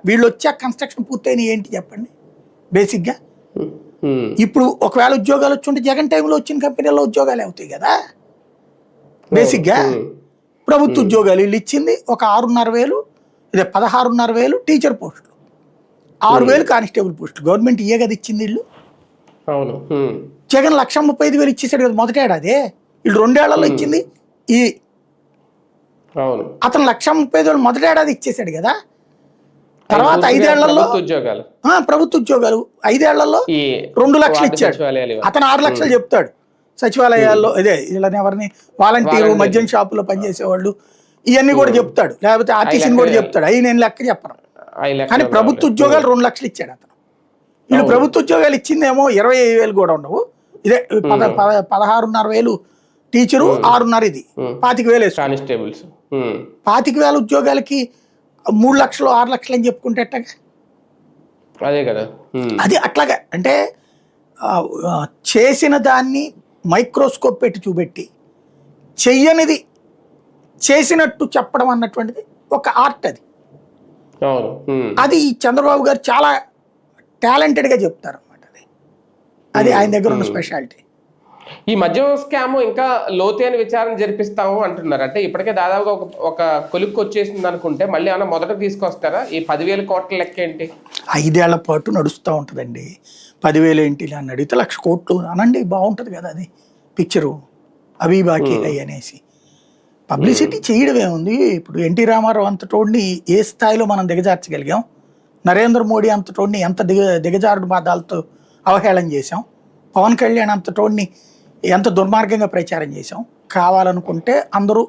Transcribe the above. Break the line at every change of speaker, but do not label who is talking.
వీళ్ళు వచ్చాక కన్స్ట్రక్షన్ పూర్తయిన ఏంటి చెప్పండి బేసిక్గా. ఇప్పుడు ఒకవేళ ఉద్యోగాలు వచ్చి ఉంటే జగన్ టైంలో వచ్చిన కంపెనీల్లో ఉద్యోగాలు అవుతాయి కదా బేసిక్గా. ప్రభుత్వ ఉద్యోగాలు వీళ్ళు ఇచ్చింది ఒక 6,500 ఇదే 16,500 టీచర్ పోస్టులు, 6,000 కానిస్టేబుల్ పోస్టులు గవర్నమెంట్ ఇయ్యే కదా ఇచ్చింది వీళ్ళు. జగన్ 1,35,000 ఇచ్చేసాడు కదా మొదటేడాది, వీళ్ళు 2 ఏళ్లలో ఇచ్చింది ఈ అతను 1,30,000 మొదటేడాది ఇచ్చేసాడు కదా. తర్వాత 5 ఏళ్లలో ప్రభుత్వ ఉద్యోగాలు 5 ఏళ్లలో 2 లక్షలు ఇచ్చాడు. అతను 6 లక్షలు చెప్తాడు సచివాలయాల్లో, ఇదే వీళ్ళని ఎవరిని వాలంటీరు మద్యం షాపులో పనిచేసేవాళ్ళు ఇవన్నీ కూడా చెప్తాడు, లేకపోతే ఆర్టీసీని కూడా చెప్తాడు. అవి నేను లెక్క చెప్పను, కానీ ప్రభుత్వ ఉద్యోగాలు 2 లక్షలు ఇచ్చాడు అతను. వీళ్ళు ప్రభుత్వ ఉద్యోగాలు ఇచ్చిందేమో 25,000 కూడా ఉండవు. ఇదే 16,500 టీచరు, 6,500 ఇది 25,000
కానిస్టేబుల్స్.
25,000 ఉద్యోగాలకి 3 లక్షలు 6 లక్షలు అని చెప్పుకుంటే ఎట్టగా?
అదే కదా.
అది అట్లాగా అంటే చేసిన దాన్ని మైక్రోస్కోప్ పెట్టి చూపెట్టి చెయ్యనిది చేసినట్టు చెప్పడం అన్నటువంటిది ఒక ఆర్ట్. అది చంద్రబాబు గారు చాలా టాలెంటెడ్గా చెప్తారు అన్నమాట. అది ఆయన దగ్గర ఉన్న స్పెషాలిటీ.
ఈ మద్యం స్కామ్ ఇంకా లోతైన విచారణ జరిపిస్తాము అంటున్నారు. అంటే ఇప్పటికే దాదాపుగా ఒక కొలుక్కు వచ్చేసింది అనుకుంటే మళ్ళీ ఏమైనా మొదట తీసుకొస్తారా? ఈ 10,000 కోట్ల లెక్క ఏంటి?
5 ఏళ్ల పాటు నడుస్తూ ఉంటుందండి. 10,000 ఏంటి అని అడిగితే 1,00,000 కోట్లు అనండి, బాగుంటుంది కదా అది పిక్చరు. అవి బాకీ అనేసి పబ్లిసిటీ చేయడమే ఉంది. ఇప్పుడు ఎన్టీ రామారావు అంతటోడిని ఏ స్థాయిలో మనం దిగజార్చగలిగాం, నరేంద్ర మోడీ అంతటోడిని ఎంత దిగజారుడు పాదాలతో అవహేళన చేశాం, పవన్ కళ్యాణ్ అంతటోడిని ఎంత దుర్మార్గంగా ప్రచారం చేశాం. కావాలనుకుంటే అందరూ